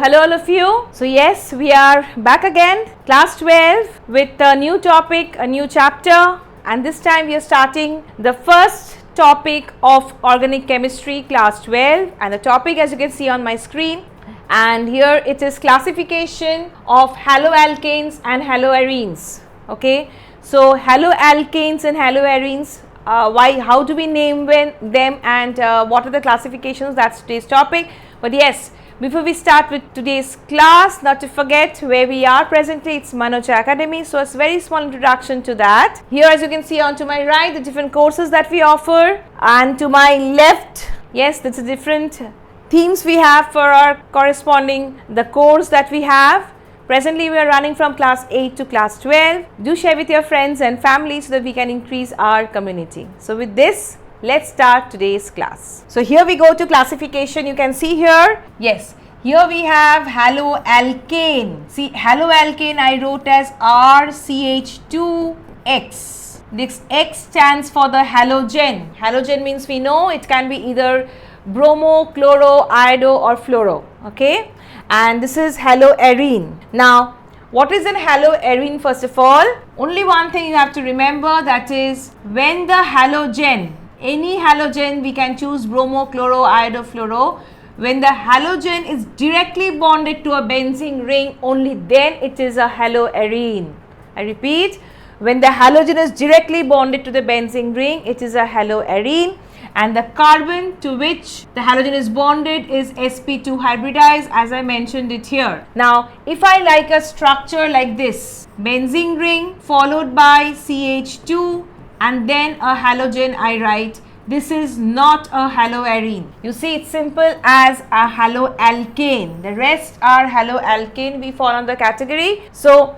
Hello all of you. So yes, we are back again, class 12 with a new topic, a new chapter, and this time we are starting the first topic of organic chemistry, class 12, and the topic, as you can see on my screen, and here it is classification of haloalkanes and haloarenes. Okay, so haloalkanes and haloarenes, how do we name them, and what are the classifications? That's today's topic. But yes, before we start with today's class, not to forget where we are presently, it's Manocha Academy. So, a very small introduction to that. Here, as you can see on to my right, the different courses that we offer, and to my left, yes, that's the different themes we have for our corresponding the course that we have. Presently, we are running from class 8 to class 12. Do share with your friends and family so that we can increase our community. So, with this, let's start today's class. So here we go to classification. You can see here, yes, here we have haloalkane. See, haloalkane I wrote as RCH2X. This X stands for the halogen. Halogen means we know it can be either bromo, chloro, iodo or fluoro. Okay, and this is haloarene. Now, what is an haloarene? First of all, only one thing you have to remember, that is when the halogen, any halogen, we can choose bromo, chloro, iodo, fluoro. When the halogen is directly bonded to a benzene ring, only then it is a haloarene. I repeat, when the halogen is directly bonded to the benzene ring, it is a haloarene, and the carbon to which the halogen is bonded is sp2 hybridized, as I mentioned it here. Now, if I like a structure like this, benzene ring followed by CH2 and then a halogen, I write, this is not a haloarene. You see, it's simple as a haloalkane. The rest are haloalkane, we fall on the category. So,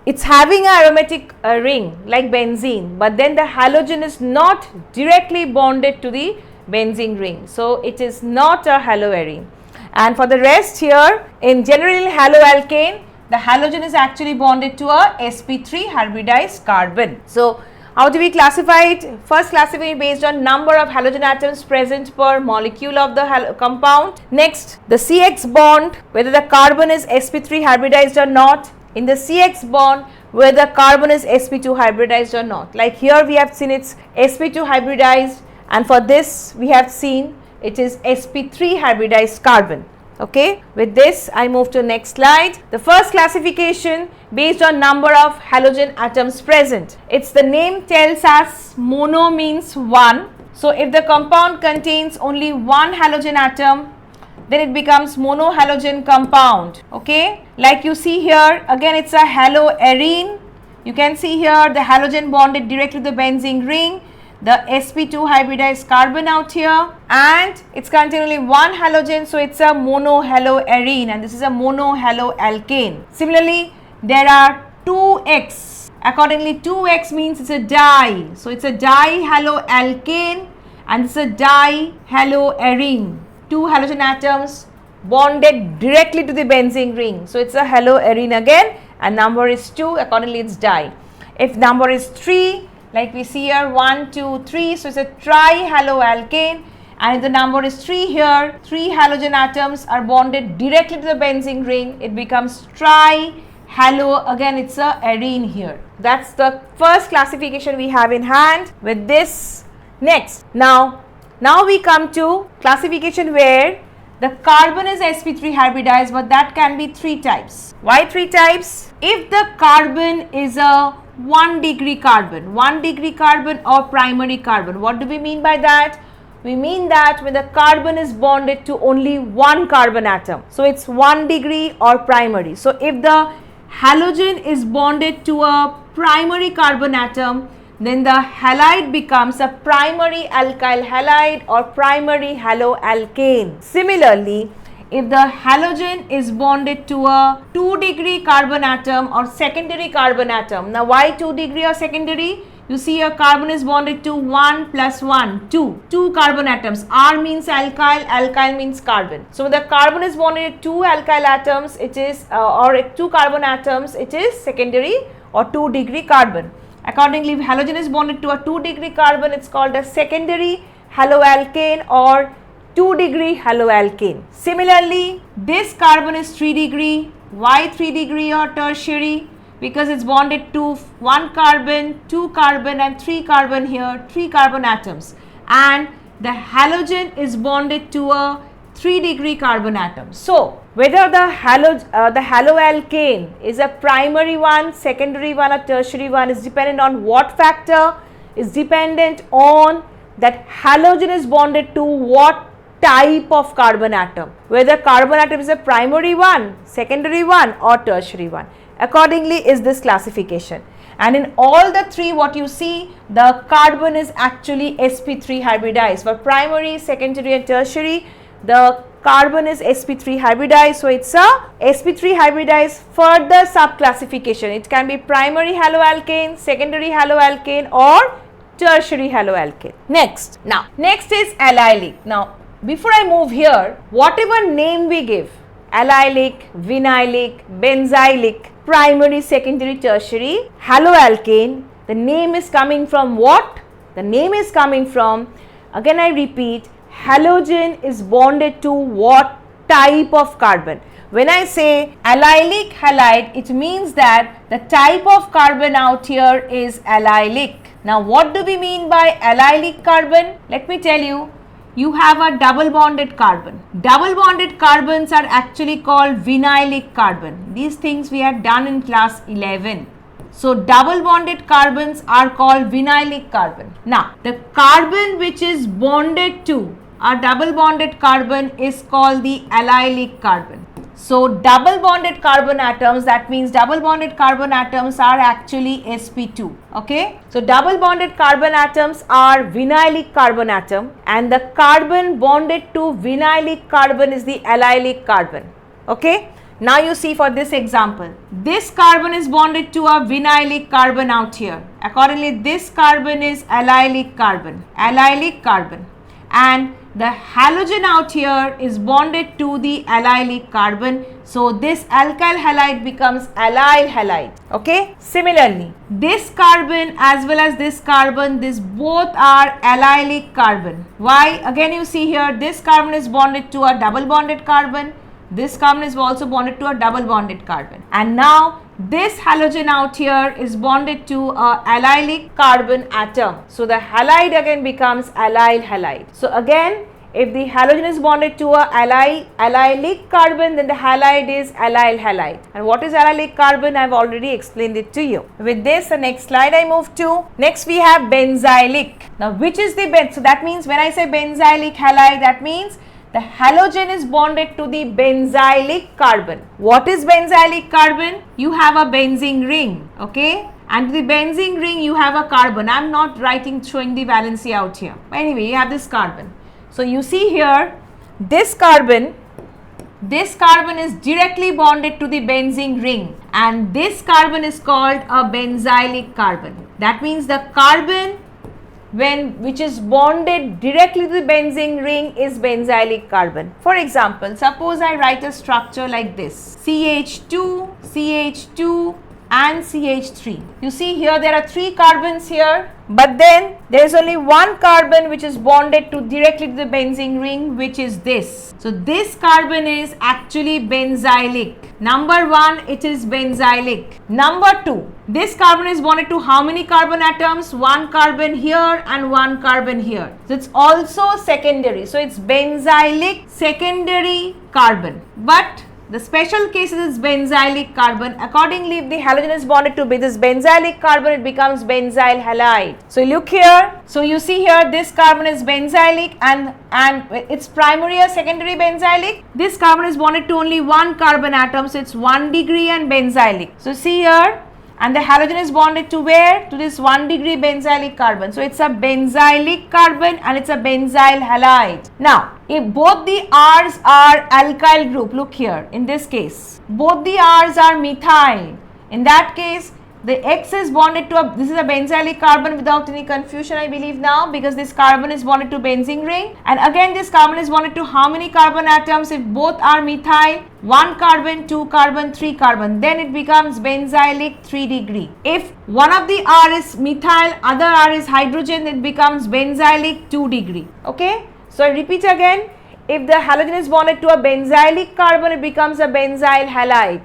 it's having an aromatic ring like benzene, but then the halogen is not directly bonded to the benzene ring. So, it is not a haloarene. And for the rest here, in general haloalkane, the halogen is actually bonded to a sp3 hybridized carbon. So, how do we classify it? First, classify it based on number of halogen atoms present per molecule of the compound. Next, the CX bond, whether the carbon is sp3 hybridized or not. In the CX bond, whether the carbon is sp2 hybridized or not. Like here we have seen it's sp2 hybridized, and for this we have seen it is sp3 hybridized carbon. Okay, with this I move to next slide. The first classification based on number of halogen atoms present. It's the name tells us mono means one. So if the compound contains only one halogen atom, then it becomes monohalogen compound. Okay, like you see here, again it's a haloarene. You can see here the halogen bonded directly to the benzene ring, the sp2 hybridized carbon out here, and it's containing only one halogen, so it's a monohaloarene, and this is a monohaloalkane. Similarly, there are 2X. Accordingly, 2X means it's a di. So it's a dihaloalkane, and it's a dihaloarene. Two halogen atoms bonded directly to the benzene ring. So it's a haloarene again, and number is 2, accordingly it's di. If number is 3, like we see here, 1, 2, 3, so it's a trihaloalkane, and if the number is 3 here, 3 halogen atoms are bonded directly to the benzene ring, it becomes trihalo, again it's a arene here. That's the first classification we have in hand with this. Next, now we come to classification where the carbon is sp3 hybridized, but that can be 3 types. Why 3 types? If the carbon is a 1 degree carbon, 1 degree carbon or primary carbon. What do we mean by that? We mean that when the carbon is bonded to only one carbon atom. So it's 1 degree or primary. So if the halogen is bonded to a primary carbon atom, then the halide becomes a primary alkyl halide or primary haloalkane. Similarly, if the halogen is bonded to a 2 degree carbon atom or secondary carbon atom. Now, why 2 degree or secondary? You see a carbon is bonded to 1 plus 1, 2 carbon atoms. R means alkyl, alkyl means carbon. So, when the carbon is bonded to 2 alkyl atoms, it is or 2 carbon atoms, it is secondary or 2 degree carbon. Accordingly, if halogen is bonded to a 2 degree carbon, it's called a secondary haloalkane or 2 degree haloalkane. Similarly, this carbon is 3 degree. Why 3 degree or tertiary? Because it's bonded to 1 carbon, 2 carbon and 3 carbon here, 3 carbon atoms. And the halogen is bonded to a 3 degree carbon atom. So, whether the haloalkane is a primary one, secondary one or tertiary one is dependent on what factor? Is dependent on that halogen is bonded to what type of carbon atom. Whether carbon atom is a primary one, secondary one or tertiary one. Accordingly is this classification. And in all the three what you see, the carbon is actually sp3 hybridized. For primary, secondary and tertiary, the carbon is sp3 hybridized. So, it's a sp3 hybridized further subclassification. It can be primary haloalkane, secondary haloalkane or tertiary haloalkane. Next is allylic. Now, before I move here, whatever name we give, allylic, vinylic, benzylic, primary, secondary, tertiary, haloalkane, the name is coming from what? The name is coming from, again I repeat, halogen is bonded to what type of carbon. When I say allylic halide, it means that the type of carbon out here is allylic. Now, what do we mean by allylic carbon? Let me tell you. You have a double bonded carbon. Double bonded carbons are actually called vinylic carbon. These things we had done in class 11. So, double bonded carbons are called vinylic carbon. Now, the carbon which is bonded to a double bonded carbon is called the allylic carbon. So, double bonded carbon atoms, that means double bonded carbon atoms are actually sp2, okay. So, double bonded carbon atoms are vinylic carbon atom and the carbon bonded to vinylic carbon is the allylic carbon, okay. Now, you see for this example, this carbon is bonded to a vinylic carbon out here. Accordingly, this carbon is allylic carbon, and the halogen out here is bonded to the allylic carbon. So, this alkyl halide becomes allyl halide, okay. Similarly, this carbon as well as this carbon, this both are allylic carbon. Why? Again you see here, this carbon is bonded to a double bonded carbon, this carbon is also bonded to a double bonded carbon, and now this halogen out here is bonded to a allylic carbon atom. So, the halide again becomes allyl halide. So, again if the halogen is bonded to a allylic carbon, then the halide is allyl halide. And what is allylic carbon? I have already explained it to you. With this, the next slide I move to. Next we have benzylic. Now, which is the so that means when I say benzylic halide, that means the halogen is bonded to the benzylic carbon. What is benzylic carbon? You have a benzene ring, okay, and the benzene ring you have a carbon. I am not showing the valency out here. Anyway, you have this carbon. So, you see here this carbon is directly bonded to the benzene ring and this carbon is called a benzylic carbon. That means the carbon which is bonded directly to the benzene ring is benzylic carbon. For example, suppose I write a structure like this, CH2, CH2 and CH3. You see here there are 3 carbons here, but then there is only one carbon which is bonded directly to the benzene ring, which is this. So, this carbon is actually benzylic. Number 1, it is benzylic. Number 2, this carbon is bonded to how many carbon atoms? 1 carbon here and 1 carbon here. So, it's also secondary. So, it's benzylic secondary carbon. But the special case is benzylic carbon. Accordingly, if the halogen is bonded to this benzylic carbon, it becomes benzyl halide. So, look here. So, you see here this carbon is benzylic and its primary or secondary benzylic. This carbon is bonded to only 1 carbon atom. So, it's 1 degree and benzylic. So, see here, and the halogen is bonded to where? To this 1 degree benzylic carbon. So, it's a benzylic carbon and it's a benzyl halide. Now, if both the R's are alkyl group, look here, in this case, both the R's are methyl. In that case, the X is bonded to this is a benzylic carbon without any confusion, I believe now, because this carbon is bonded to benzene ring, and again this carbon is bonded to how many carbon atoms? If both are methyl, 1 carbon, 2 carbon, 3 carbon, then it becomes benzylic 3 degree. If one of the R is methyl, other R is hydrogen, it becomes benzylic 2 degree. Okay, so I repeat again, if the halogen is bonded to a benzylic carbon, it becomes a benzyl halide.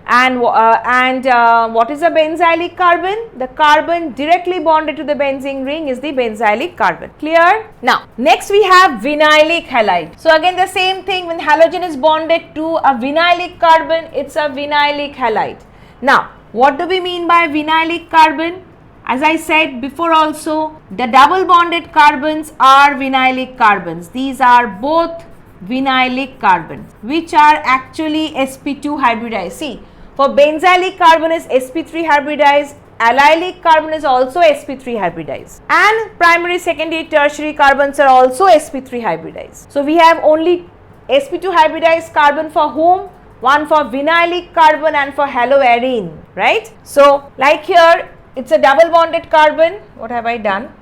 And what is a benzylic carbon? The carbon directly bonded to the benzene ring is the benzylic carbon. Clear? Now, next we have vinylic halide. So again the same thing, when halogen is bonded to a vinylic carbon, it's a vinylic halide. Now, what do we mean by vinylic carbon? As I said before also, the double bonded carbons are vinylic carbons. These are both vinylic carbons, which are actually sp2 hybridized. See, for benzylic carbon is sp3 hybridized, allylic carbon is also sp3 hybridized, and primary, secondary, tertiary carbons are also sp3 hybridized. So we have only sp2 hybridized carbon for whom? One for vinylic carbon and for haloarine, right? So like here, it's a double bonded carbon. What have I done?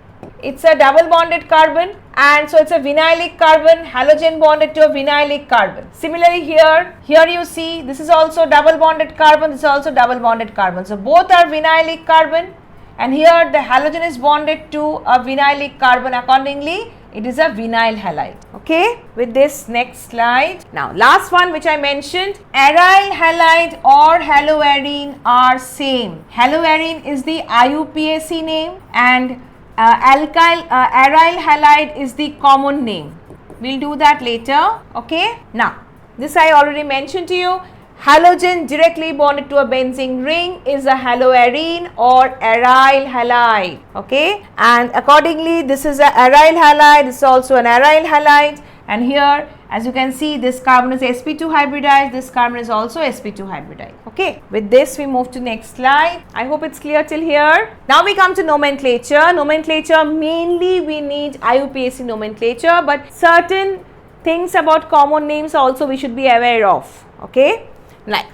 It's a double bonded carbon, and so it's a vinylic carbon, halogen bonded to a vinylic carbon. Similarly here you see this is also double bonded carbon, this is also double bonded carbon. So both are vinylic carbon, and here the halogen is bonded to a vinylic carbon, accordingly it is a vinyl halide. Okay, with this next slide. Now last one which I mentioned, aryl halide or haloarine are same. Haloarine is the IUPAC name, and aryl halide is the common name. We'll do that later. Okay, now this I already mentioned to you. Halogen directly bonded to a benzene ring is a haloarine or aryl halide. Okay, and accordingly this is a aryl halide, this is also an aryl halide, and here as you can see this carbon is sp2 hybridized, this carbon is also sp2 hybridized. Okay, with this we move to next slide. I hope it's clear till here. Now we come to nomenclature. Nomenclature, mainly we need IUPAC nomenclature, but certain things about common names also we should be aware of. Okay,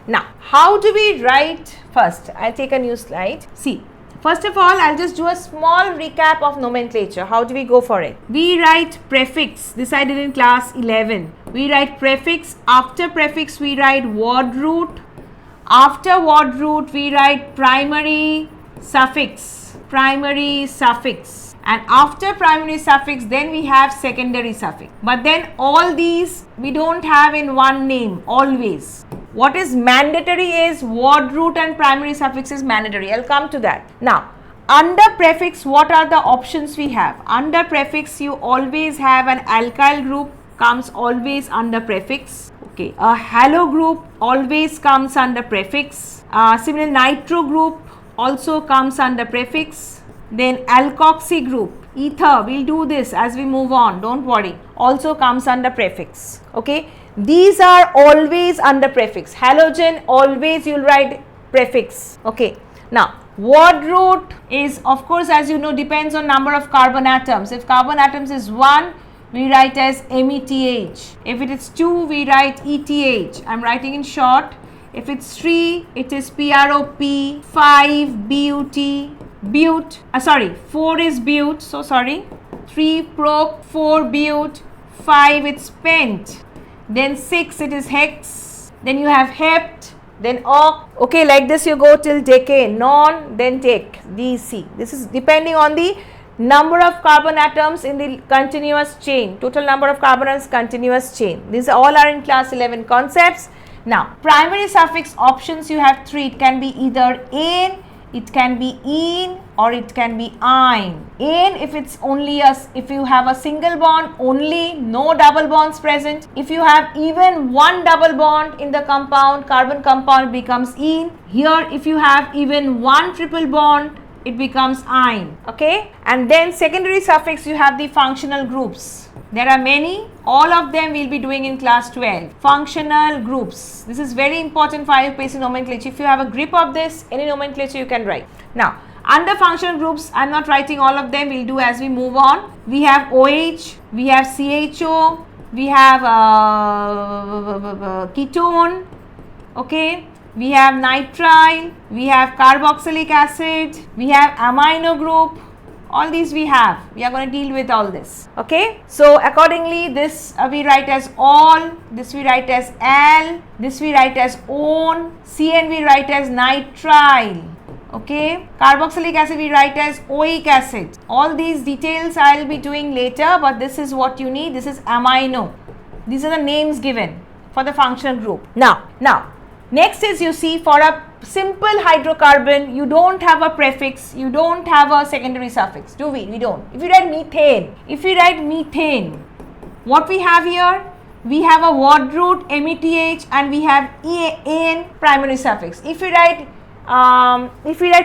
now how do we write? First I'll take a new slide. See, first of all I'll just do a small recap of nomenclature. How do we go for it? We write prefix. This I did in class 11. We write prefix. After prefix we write word root. After word root we write primary suffix. Primary suffix. And after primary suffix then we have secondary suffix. But then all these we don't have in one name always. What is mandatory is word root and primary suffix is mandatory. I'll come to that. Now, under prefix, what are the options we have? Under prefix, you always have an alkyl group comes always under prefix. Okay, a halo group always comes under prefix. Similar nitro group also comes under prefix. Then alkoxy group, ether, we'll do this as we move on, don't worry, also comes under prefix. Okay, these are always under prefix. Halogen always you'll write prefix. Okay, now word root is, of course, as you know, depends on number of carbon atoms. If carbon atoms is 1, we write as METH. If it is 2, we write ETH. I'm writing in short. If it's 3, it is PROP, 5 BUT, 4 is but, so sorry, 3 prop, 4 but, 5 it's pent, then 6 it is hex, then you have hept, then oct. Okay, like this you go till decane, non, then tec, DC. This is depending on the number of carbon atoms in the continuous chain, total number of carbon atoms continuous chain. These all are in class 11 concepts. Now, primary suffix options you have 3. It can be either "-ane", it can be "-ene", or it can be "-ine". "-ane" if it's only if you have a single bond only, no double bonds present. If you have even one double bond in the compound, carbon compound, it becomes "-ene". Here if you have even one triple bond, it becomes "-ine". Okay, and then secondary suffix you have the functional groups. There are many, all of them we will be doing in class 12. Functional groups. This is very important for IUPAC nomenclature. If you have a grip of this, any nomenclature you can write. Now, under functional groups, I am not writing all of them, we will do as we move on. We have OH, we have CHO, we have ketone, okay, we have nitrile, we have carboxylic acid, we have amino group. All these we have, we are going to deal with all this. Okay, so accordingly this we write as all, this we write as al, this we write as one, CN we write as nitrile. Okay, carboxylic acid we write as oic acid. All these details I will be doing later, but this is what you need. This is amino. These are the names given for the functional group. Now, next is, you see, for a simple hydrocarbon, you don't have a prefix, you don't have a secondary suffix, do we? We don't. If you write methane, what we have here? We have a word root METH and we have AN primary suffix. If we write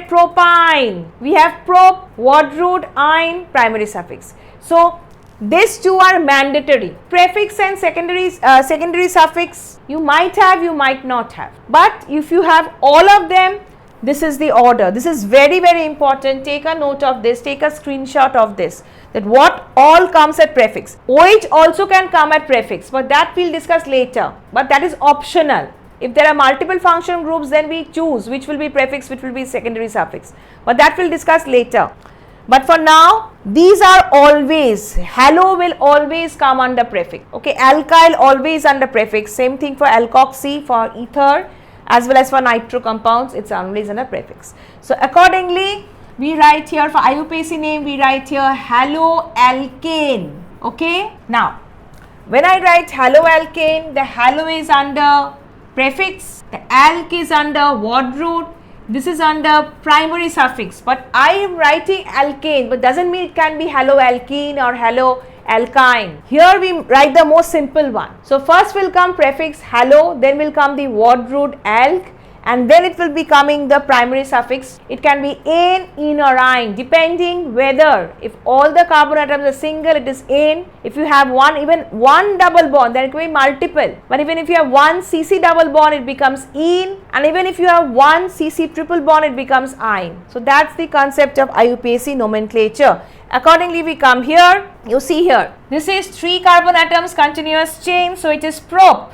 propine, we have prop, word root, ein, primary suffix. So these two are mandatory. Prefix and secondary suffix you might have, you might not have. But if you have all of them, this is the order. This is very, very important. Take a note of this, take a screenshot of this, that what all comes at prefix. OH also can come at prefix, but that we'll discuss later. But that is optional. If there are multiple function groups, then we choose which will be prefix, which will be secondary suffix. But that we'll discuss later. But for now, these are always, halo will always come under prefix. Okay, alkyl always under prefix. Same thing for alkoxy, for ether, as well as for nitro compounds, it's always under prefix. So accordingly, we write here for IUPAC name, we write here haloalkane. Okay, now when I write haloalkane, the halo is under prefix, the alk is under word root, this is under primary suffix, but I am writing alkane, but doesn't mean it can be haloalkene or haloalkyne. Here we write the most simple one. So first will come prefix halo, then will come the word root alk, and then it will be coming the primary suffix. It can be an, in or ein, depending whether, if all the carbon atoms are single, it is an. If you have even one double bond, then it can be multiple. But even if you have one CC double bond, it becomes in, and even if you have one CC triple bond, it becomes ein. So that's the concept of IUPAC nomenclature. Accordingly, we come here, you see here, this is 3 carbon atoms continuous chain, so it is prop.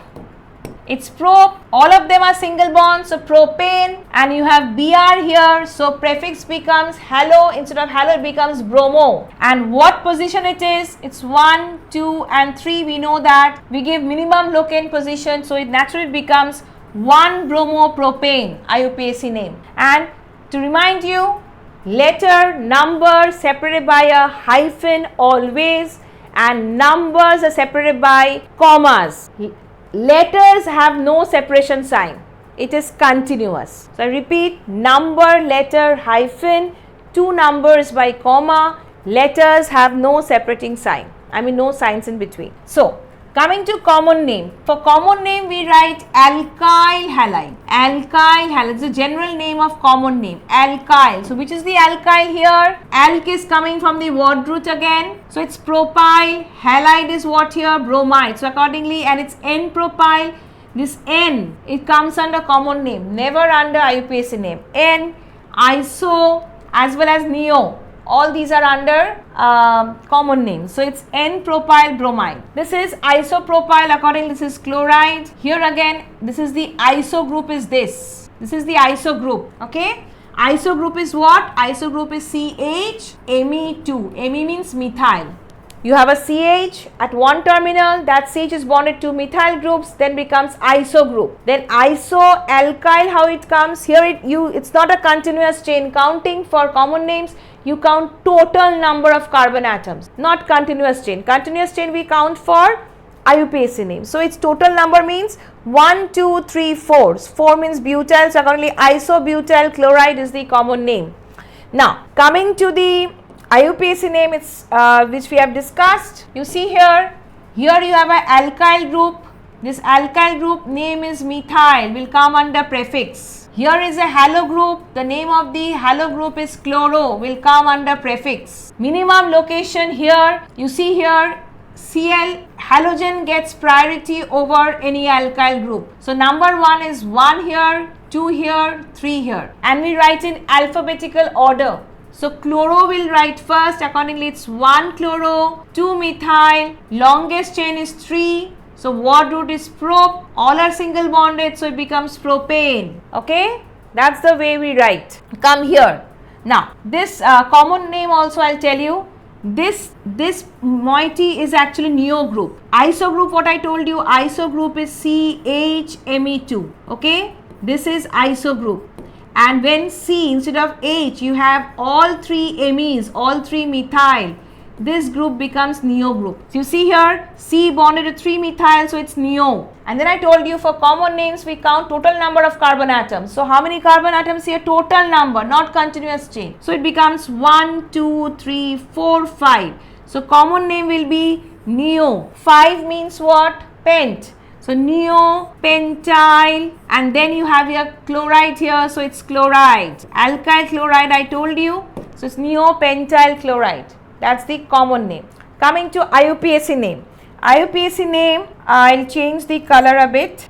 It's prop, all of them are single bonds, so propane, and you have Br here, so prefix becomes halo, instead of halo it becomes bromo. And what position it is? It's 1, 2 and 3, we know that. We give minimum locane position, so it naturally becomes 1 bromo propane, IUPAC name. And to remind you, letter, number separated by a hyphen always, and numbers are separated by commas. Letters have no separation sign. It is continuous. So I repeat, number, letter, hyphen, 2 numbers by comma. Letters have no separating sign. I mean no signs in between. So coming to common name. For common name we write alkyl halide. Alkyl halide is the general name of common name. Alkyl. So which is the alkyl here? Alk is coming from the word root again. So it's propyl. Halide is what here? Bromide. So accordingly, and it's N-propyl. This N, it comes under common name, never under IUPAC name. N, iso, as well as neo. All these are under common names. So it's N-propyl bromide. This is isopropyl, accordingly this is chloride. Here again, this is the iso group is this. This is the iso group, okay. Iso group is what? Iso group is CH, Me2. Me means methyl. You have a CH at one terminal, that CH is bonded to methyl groups, then becomes iso group. Then iso alkyl, how it comes? Here it's not a continuous chain. Counting for common names, you count total number of carbon atoms, not continuous chain. Continuous chain we count for IUPAC name. So its total number means 1, 2, 3, 4. 4 means butyl, so accordingly isobutyl chloride is the common name. Now coming to the IUPAC name, it's which we have discussed. You see here you have an alkyl group. This alkyl group name is methyl, will come under prefix. Here is a halo group, the name of the halo group is chloro, will come under prefix. Minimum location here, you see here Cl, halogen gets priority over any alkyl group. So number 1 is 1 here, 2 here, 3 here, and we write in alphabetical order. So chloro will write first, accordingly it's 1 chloro, 2 methyl, longest chain is 3. So word root is prop, all are single bonded, so it becomes propane. Okay, that's the way we write. Come here. Now this common name also I'll tell you. This moiety is actually neo group. Iso group, what I told you, iso group is CHMe2. Okay, this is iso group. And when C instead of H, you have all 3 amines, all 3 methyl, this group becomes neo group. So you see here, C bonded to 3-methyl, so it's neo. And then I told you for common names we count total number of carbon atoms. So how many carbon atoms here? Total number, not continuous chain. So it becomes 1, 2, 3, 4, 5. So common name will be neo. 5 means what? Pent. So neo, pentyl, and then you have your chloride here, so it's chloride. Alkyl chloride I told you, so it's neopentyl chloride. That's the common name. Coming to IUPAC name. IUPAC name, I'll change the color a bit.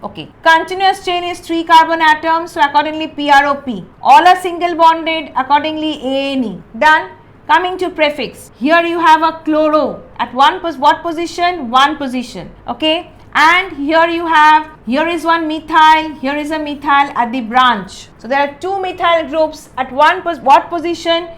Okay, continuous chain is 3 carbon atoms, so accordingly PROP. All are single bonded, accordingly ANE. Done. Coming to prefix. Here you have a chloro at what position? 1 position. Okay. And here you have, here is one methyl, here is a methyl at the branch. So there are 2 methyl groups at what position?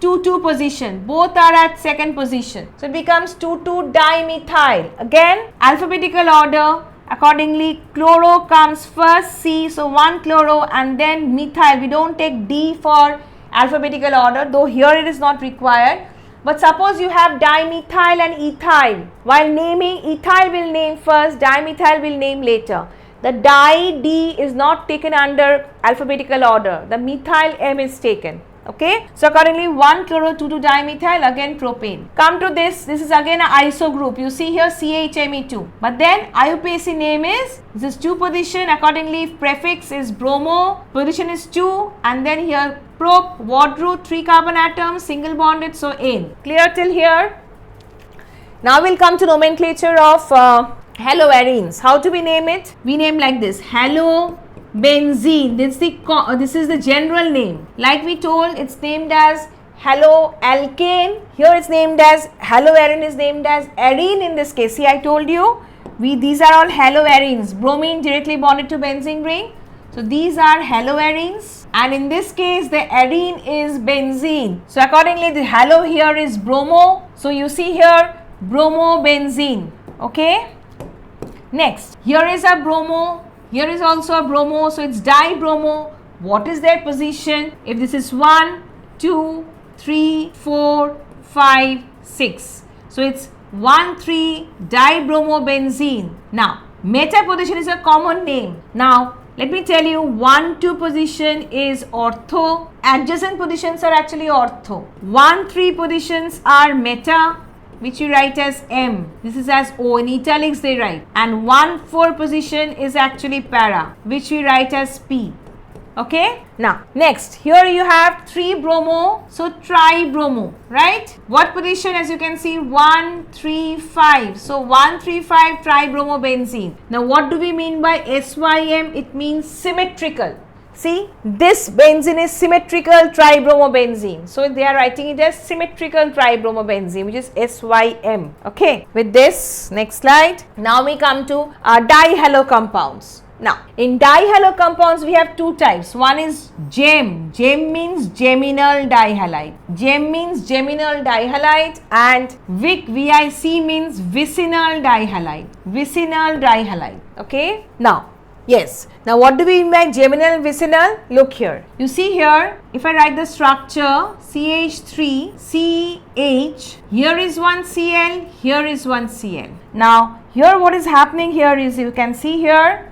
2,2 position. Both are at 2nd position. So it becomes 2,2 dimethyl. Again, alphabetical order. Accordingly, chloro comes first, C, so 1 chloro, and then methyl. We don't take D for alphabetical order, though here it is not required. But suppose you have dimethyl and ethyl. While naming, ethyl will name first, dimethyl will name later. The di-D is not taken under alphabetical order. The methyl M is taken. Okay. So accordingly 1 chloro 2,2 dimethyl, again propane. Come to this is again an iso group. You see here CHME2. But then IUPAC name is, this is 2 position. Accordingly prefix is bromo, position is 2, and then here prop, Wadru, 3 carbon atoms, single bonded, so ane. Clear till here? Now we'll come to nomenclature of haloarenes. How do we name it? We name like this: halobenzene. This is the general name. Like we told, it's named as haloalkane. Here it's named as haloarene is named as arene in this case. See, I told you these are all haloarenes. Bromine directly bonded to benzene ring. So these are haloarenes, and in this case the arene is benzene. So accordingly the halo here is bromo. So you see here bromobenzene. Okay. Next, here is a bromo. Here is also a bromo. So it's dibromo. What is their position? If this is 1, 2, 3, 4, 5, 6. So it's 1, 3 dibromobenzene. Now meta position is a common name. Now let me tell you, 1, 2 position is ortho. Adjacent positions are actually ortho. 1, 3 positions are meta, which you write as M. This is as O. In italics they write. And 1, 4 position is actually para, which we write as P. Okay. Now next, here you have 3 bromo, so tribromo, right? What position? As you can see, 1, 3, 5. So 1, 3, 5 tribromobenzene. Now what do we mean by SYM? It means symmetrical. See, this benzene is symmetrical tribromobenzene. So they are writing it as symmetrical tribromobenzene, which is SYM. Okay. With this, next slide. Now we come to dihalo compounds. Now, in dihalo compounds, we have 2 types. One is gem. Gem means geminal dihalide. Gem means geminal dihalide, and Vic, VIC means vicinal dihalide. Vicinal dihalide. Okay. Now, yes. Now, what do we mean by geminal and vicinal? Look here. You see here, if I write the structure CH3, CH, here is one Cl, here is one Cl. Now, here what is happening here is, you can see here,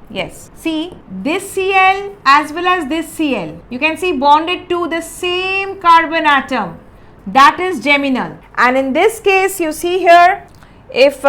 yes, see this Cl as well as this Cl, you can see bonded to the same carbon atom, that is geminal. And in this case you see here, if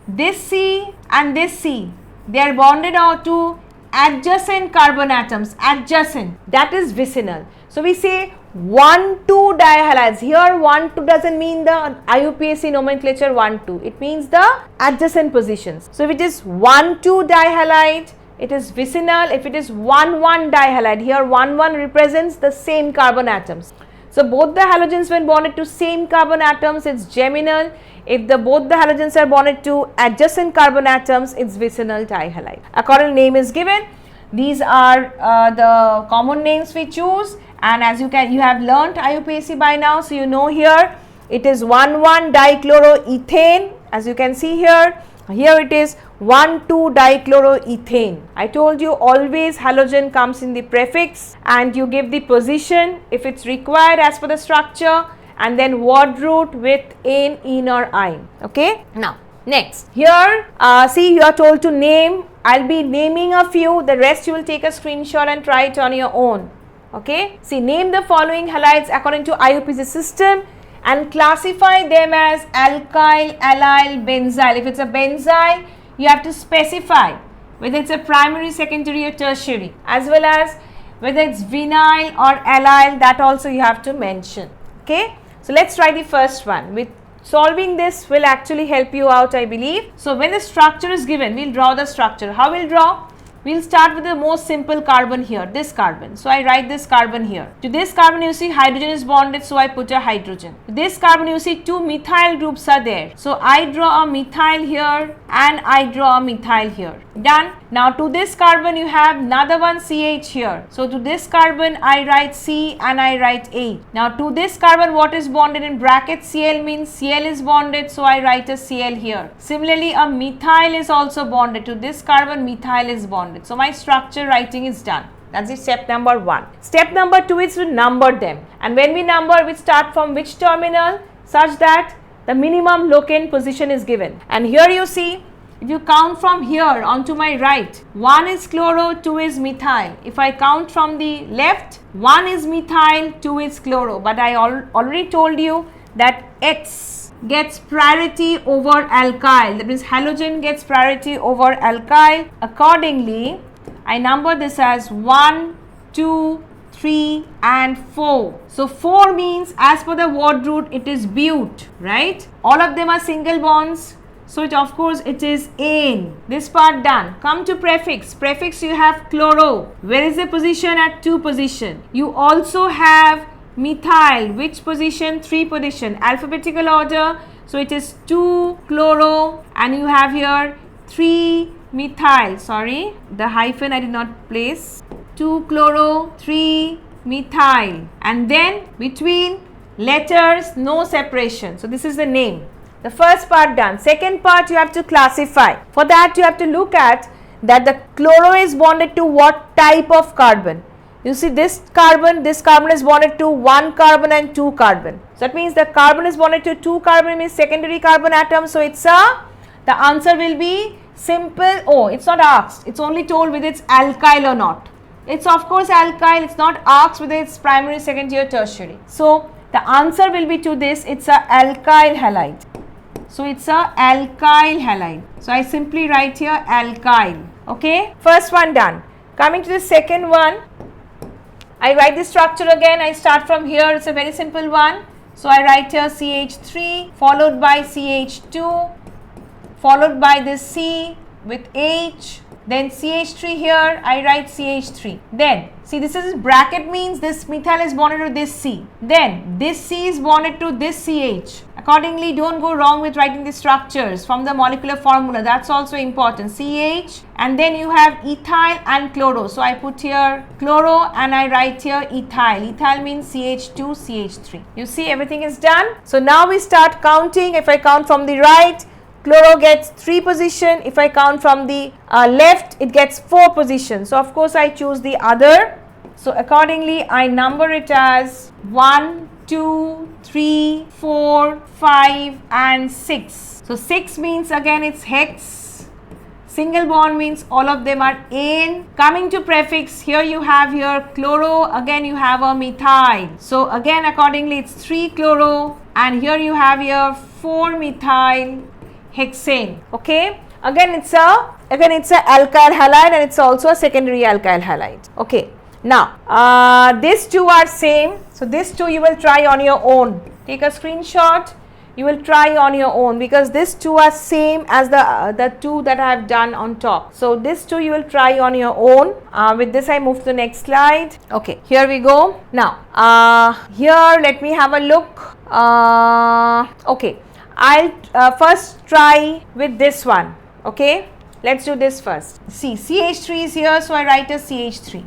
this C and this C, they are bonded to adjacent carbon atoms, adjacent, that is vicinal. So we say 1, 2 dihalides. Here 1, 2 doesn't mean the IUPAC nomenclature 1, 2. It means the adjacent positions. So if it is 1, 2 dihalide, it is vicinal. If it is 1, 1 dihalide, here 1, 1 represents the same carbon atoms. So both the halogens when bonded to same carbon atoms, it's geminal. If both the halogens are bonded to adjacent carbon atoms, it's vicinal dihalide. According name is given. These are the common names we choose. And as you have learnt IUPAC by now, so you know here it is 1,1 dichloroethane, as you can see here. Here it is 1,2-dichloroethane. I told you always halogen comes in the prefix and you give the position if it's required as per the structure, and then word root with an, in or ein. Okay. Now next here see, you are told to name. I'll be naming a few, the rest you will take a screenshot and try it on your own. Okay. See, name the following halides according to IUPAC system and classify them as alkyl, allyl, benzyl. If it's a benzyl, you have to specify whether it's a primary, secondary or tertiary, as well as whether it's vinyl or allyl, that also you have to mention. Okay. So let's try the first one. With solving this will actually help you out, I believe. So when the structure is given, we'll draw the structure. How we'll draw? We'll start with the most simple carbon here, this carbon. So I write this carbon here. To this carbon you see hydrogen is bonded, so I put a hydrogen. To this carbon you see two methyl groups are there. So I draw a methyl here and I draw a methyl here. Done. Now to this carbon you have another one CH here. So to this carbon I write C and I write A. Now to this carbon what is bonded in brackets? Cl means Cl is bonded, so I write a Cl here. Similarly a methyl is also bonded. To this carbon methyl is bonded. So my structure writing is done. That's the step number 1. Step number 2 is to number them. And when we number, we start from which terminal such that the minimum locant position is given. And here you see, if you count from here onto my right, 1 is chloro, 2 is methyl. If I count from the left, 1 is methyl, 2 is chloro. But I already told you that X gets priority over alkyl. That means halogen gets priority over alkyl. Accordingly, I number this as 1, 2, 3 and 4. So 4 means as per the word root it is but, right? All of them are single bonds. So it of course it is ane. This part done. Come to prefix. Prefix you have chloro. Where is the position? At 2 position. You also have methyl. Which position? 3 position. Alphabetical order. So it is 2 chloro and you have here 3 methyl. Sorry, the hyphen I did not place. 2 chloro, 3 methyl. And then between letters no separation. So this is the name. The first part done. Second part you have to classify. For that you have to look at that the chloro is bonded to what type of carbon. You see this carbon is bonded to 1 carbon and 2 carbon. So that means the carbon is bonded to 2 carbon means secondary carbon atom. So it's the answer will be simple. Oh, it's not asked. It's only told whether it's alkyl or not. It's of course alkyl. It's not asked whether it's primary, secondary or tertiary. So the answer will be to this. It's a alkyl halide. So it's a alkyl halide. So I simply write here alkyl. Okay. First one done. Coming to the second one. I write the structure again. I start from here. It's a very simple one. So I write here CH3 followed by CH2 followed by this C with H. Then CH3 here. I write CH3. Then see this is bracket means this methyl is bonded to this C. Then this C is bonded to this CH. Accordingly, don't go wrong with writing the structures from the molecular formula. That's also important. CH and then you have ethyl and chloro. So I put here chloro and I write here ethyl. Ethyl means CH2, CH3. You see everything is done. So now we start counting. If I count from the right, chloro gets 3 position. If I count from the left, it gets 4 position. So of course I choose the other. So accordingly, I number it as 1, 2, 3, 4, 5 and 6. So 6 means again it's hex. Single bond means all of them are ane. Coming to prefix, here you have here chloro, again you have a methyl. So again accordingly it's 3 chloro and here you have here 4 methyl hexane. Okay, again it's a alkyl halide and it's also a secondary alkyl halide. Okay, now these two are same. So these two you will try on your own. Take a screenshot. You will try on your own because these two are same as the two that I have done on top. So these two you will try on your own. With this I move to the next slide. Okay, here we go. Now here let me have a look. Okay, I'll first try with this one. Okay, let's do this first. See, CH3 is here, so I write a CH3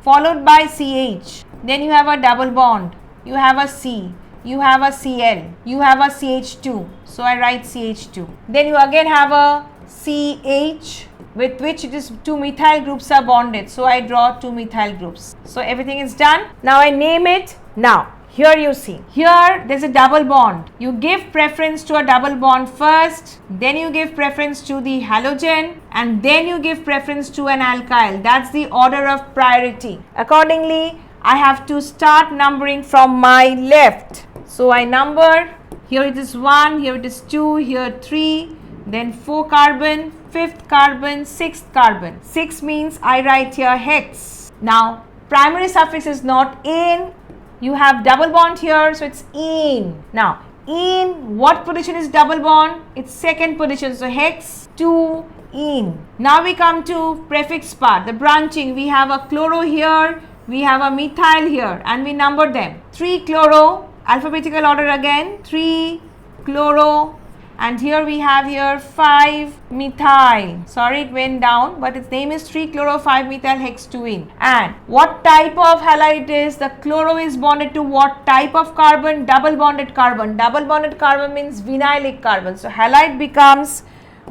followed by CH. Then you have a double bond. You have a C. You have a Cl. You have a CH2. So I write CH2. Then you again have a CH with which it is 2 methyl groups are bonded. So I draw 2 methyl groups. So everything is done. Now I name it. Now here you see, here there's a double bond. You give preference to a double bond first, then you give preference to the halogen, and then you give preference to an alkyl. That's the order of priority. Accordingly, I have to start numbering from my left. So I number, here it is 1, here it is 2, here 3, then 4 carbon, 5th carbon, 6th carbon. 6 means I write here hex. Now primary suffix is not in. You have double bond here, so it's in. Now, in what position is double bond? It's second position, so hex 2 in. Now we come to prefix part, the branching. We have a chloro here, we have a methyl here, and we number them. 3 chloro, alphabetical order again, 3 chloro, and here we have here 5 methyl. Sorry, it went down, but its name is 3 chloro 5 methyl hex 2-ene. And what type of halide it is? The chloro is bonded to what type of carbon? Double bonded carbon. Double bonded carbon means vinylic carbon. So halide becomes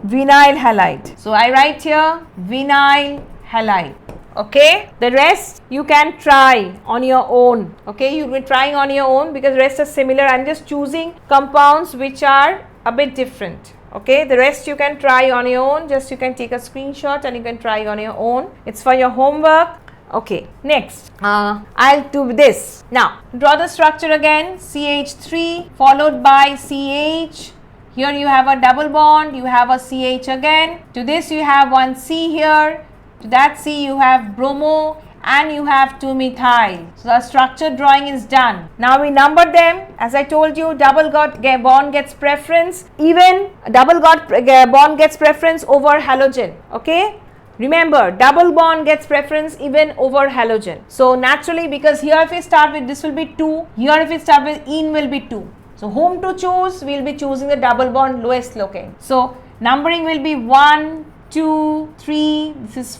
vinyl halide. So I write here vinyl halide. Okay, the rest you can try on your own. Okay, you'll be trying on your own because rest are similar. I'm just choosing compounds which are a bit different. Okay, the rest you can try on your own. Just you can take a screenshot and you can try on your own. It's for your homework. Okay, next I'll do this. Now draw the structure again. CH3 followed by CH. Here you have a double bond, you have a CH again. To this you have one C here. To that C you have bromo, and you have 2 methyl. So the structure drawing is done. Now we number them. As I told you, double bond gets preference. Even double bond gets preference over halogen. Okay. Remember, double bond gets preference even over halogen. So naturally, because here if we start with this will be 2, here if we start with ene will be 2. So whom to choose? We will be choosing the double bond lowest locale. So numbering will be 1, 2, 3, this is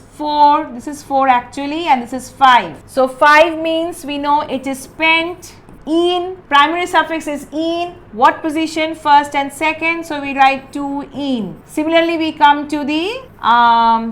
4 actually, and this is 5. So 5 means we know it is pent. Ene, primary suffix is ene. What position? First and second. So we write 2 ene. Similarly, we come to the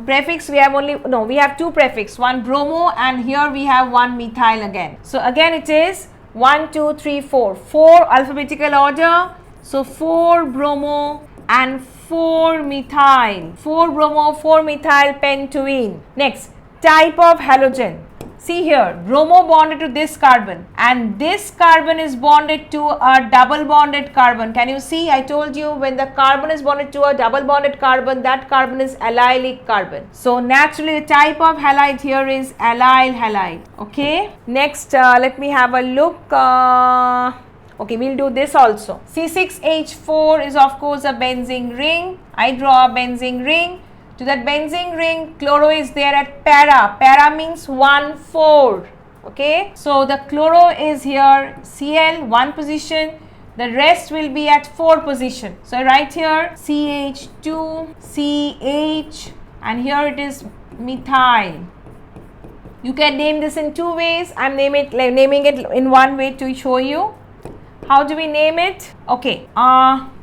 prefix. We have 2 prefix, one bromo, and here we have 1 methyl again. So again it is 1, 2, 3, 4. 4 alphabetical order. So 4 bromo and 4 methyl. 4 bromo, 4 methyl pentoene. Next, type of halogen. See here, bromo bonded to this carbon, and this carbon is bonded to a double bonded carbon. Can you see? I told you when the carbon is bonded to a double bonded carbon, that carbon is allylic carbon. So naturally, the type of halide here is allyl halide. Okay. Next, let me have a look. Okay, we'll do this also. C6H4 is of course a benzene ring. I draw a benzene ring. To that benzene ring, chloro is there at para. Para means 1, 4. Okay, so the chloro is here Cl, 1 position. The rest will be at 4 position. So I write here CH2, CH, and here it is methyl. You can name this in 2 ways. I'm naming it in one way to show you. How do we name it? Okay,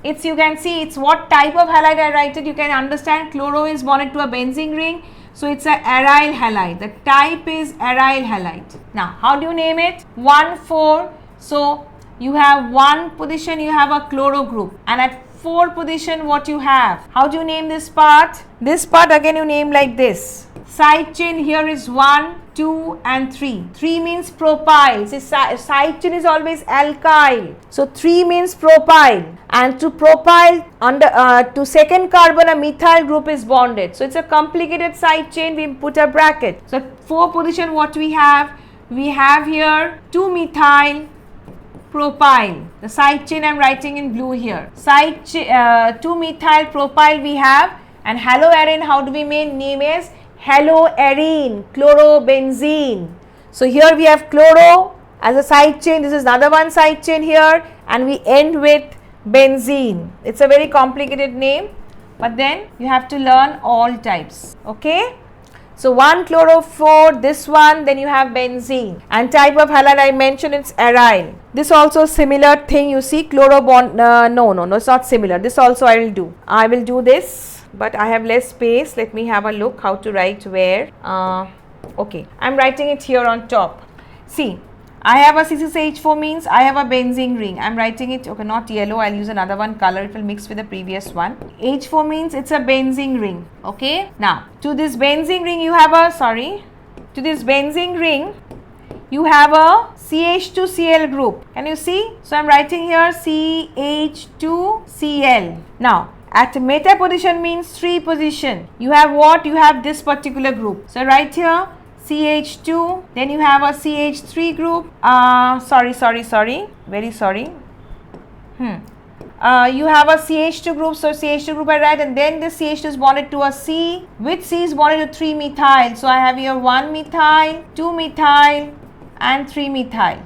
it's, you can see it's what type of halide I write it. You can understand chloro is bonded to a benzene ring. So it's a aryl halide. The type is aryl halide. Now, how do you name it? 1, 4. So you have 1 position, you have a chloro group. And at 4 position, what you have? How do you name this part? This part again you name like this. Side chain here is 1, 2 and 3. 3 means propyl. See, side chain is always alkyl. So 3 means propyl, and to propyl to second carbon a methyl group is bonded. So it's a complicated side chain. We put a bracket. So 4 position what we have? We have here 2 methyl propyl. The side chain I am writing in blue here. 2 methyl propyl we have, and haloarine how do we name as haloarine, chlorobenzene. So here we have chloro as a side chain. This is another one side chain here, and we end with benzene. It's a very complicated name, but then you have to learn all types. Okay. So 1 chloro 4, this one, then you have benzene, and type of halide I mentioned it's aryl. This also similar thing you see, chloro bond. No, it's not similar. This also I will do. I will do this. but I have less space. Let me have a look how to write where. Okay, I'm writing it here on top. See, I have a C6H4 means I have a benzene ring. I'm writing it, okay, not yellow, I'll use another one color, it will mix with the previous one. H4 means it's a benzene ring, okay. Now, to this benzene ring you have a, to this benzene ring you have a CH2Cl group. Can you see? So, I'm writing here CH2Cl. Now, at meta position means 3 position. You have what? You have this particular group. So, right here CH2, then you have a CH3 group. Very sorry. You have a CH2 group, so CH2 group I write, and then this CH2 is bonded to a C, which C is bonded to 3 methyl. So I have here 1 methyl, 2 methyl and 3 methyl.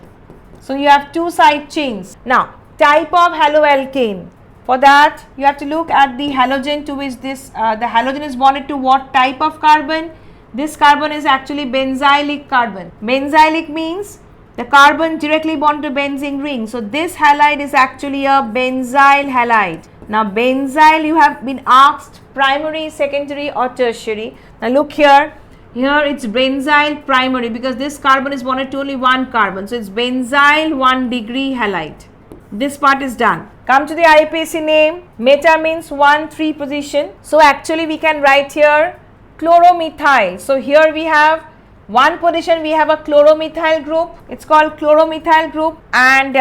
So you have 2 side chains. Now, type of haloalkane. For that, you have to look at the halogen to which this, the halogen is bonded to what type of carbon? This carbon is actually benzylic carbon. Benzylic means the carbon directly bonded to benzene ring. So, this halide is actually a benzyl halide. Now, benzyl you have been asked primary, secondary or tertiary. Now, look here. Here it's benzyl primary because this carbon is bonded to only one carbon. So, it's benzyl 1 degree halide. This part is done. Come to the IUPAC name. Meta means 1, 3 position. So, actually we can write here chloromethyl. So, here we have 1 position, we have a chloromethyl group. It's called chloromethyl group, and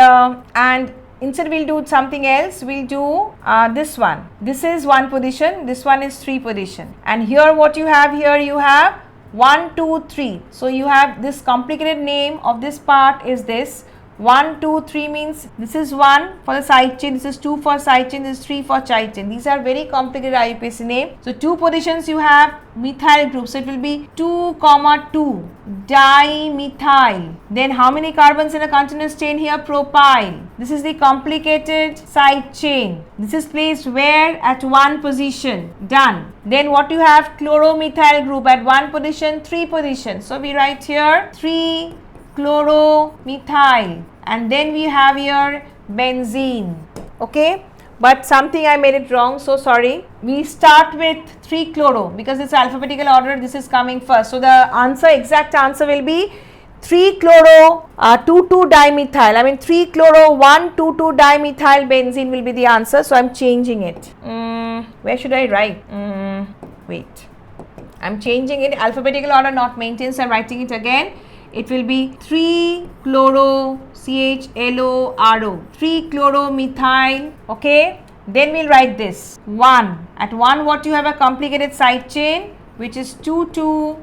instead we'll do something else. We'll do this one. This is 1 position, this one is 3 position, and here what you have here, you have 1, 2, 3. So, you have this complicated name of this part is this. 1, 2, 3 means this is 1 for the side chain, this is 2 for side chain, this is 3 for side chain. These are very complicated IUPAC name. So, 2 positions you have methyl group. So, it will be 2, 2 dimethyl. Then how many carbons in a continuous chain here? Propyl. This is the complicated side chain. This is placed where? At 1 position. Done. Then what you have? Chloromethyl group at 1 position, 3 positions. So, we write here 3 chloromethyl, and then we have here benzene, okay, but something I made it wrong, so sorry. We start with 3 chloro because it's alphabetical order, this is coming first. So, the answer, exact answer will be 3 chloro 2, 2 dimethyl, I mean 3 chloro 1, 2, 2 dimethyl benzene will be the answer. So, I am changing it. Where should I write? Wait, I am changing it, alphabetical order not maintained, so I am writing it again. It will be 3 chloro CHLO 3 chloromethyl, okay. Then we'll write this 1. At 1 what you have a complicated side chain which is 2, 2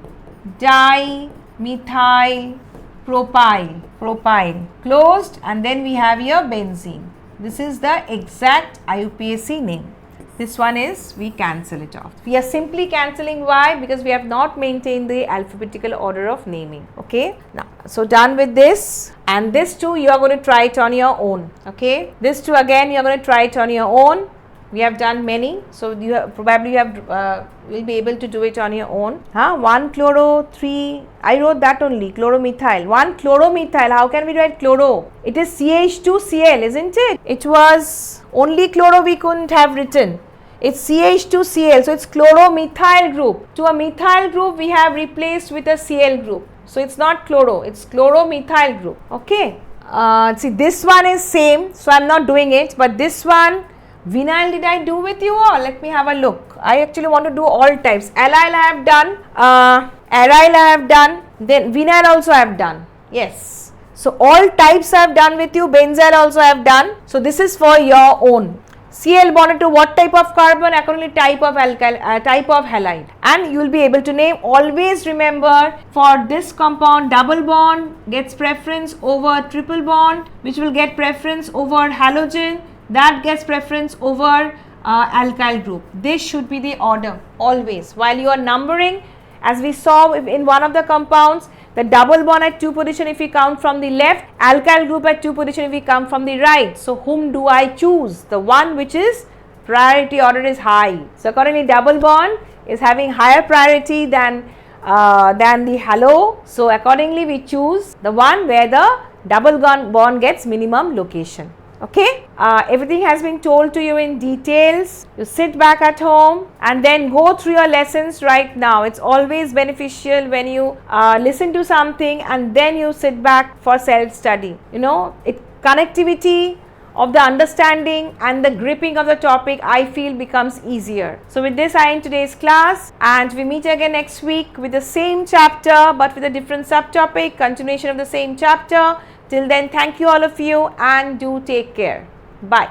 dimethyl propyl closed, and then we have here benzene. This is the exact IUPAC name. This one is, we cancel it off. We are simply cancelling. Why? Because we have not maintained the alphabetical order of naming. Okay. Now, so done with this, and this too you are going to try it on your own. Okay. This too again you are going to try it on your own. We have done many, so you have, probably you have will be able to do it on your own. 1 chloro 3. I wrote that only, chloromethyl. 1 chloromethyl. How can we write chloro? It is CH2Cl, isn't it? It was only chloro we couldn't have written. It's CH2Cl, so it's chloromethyl group. To a methyl group we have replaced with a Cl group. So it's not chloro, it's chloromethyl group. Okay. See, this one is same, so I'm not doing it, but this one, vinyl, did I do with you all? Let me have a look. I actually want to do all types. Allyl I have done, aryl I have done, then vinyl also I have done. Yes. So all types I have done with you, benzyl also I have done. So this is for your own. Cl bonded to what type of carbon? Accordingly type of alkyl, type of halide, and you will be able to name. Always remember, for this compound double bond gets preference over triple bond, which will get preference over halogen, that gets preference over alkyl group. This should be the order always while you are numbering. As we saw in one of the compounds, the double bond at 2 position if we count from the left, alkyl group at 2 position if we come from the right. So, whom do I choose? The one which is priority order is high. So, accordingly double bond is having higher priority than the halo. So, accordingly we choose the one where the double bond gets minimum location. Okay, everything has been told to you in details. You sit back at home and then go through your lessons right now. It's always beneficial when you listen to something and then you sit back for self-study. You know, connectivity of the understanding and the gripping of the topic, I feel, becomes easier. So with this, I end today's class, and we meet again next week with the same chapter but with a different subtopic, continuation of the same chapter. Till then, thank you all of you, and do take care. Bye.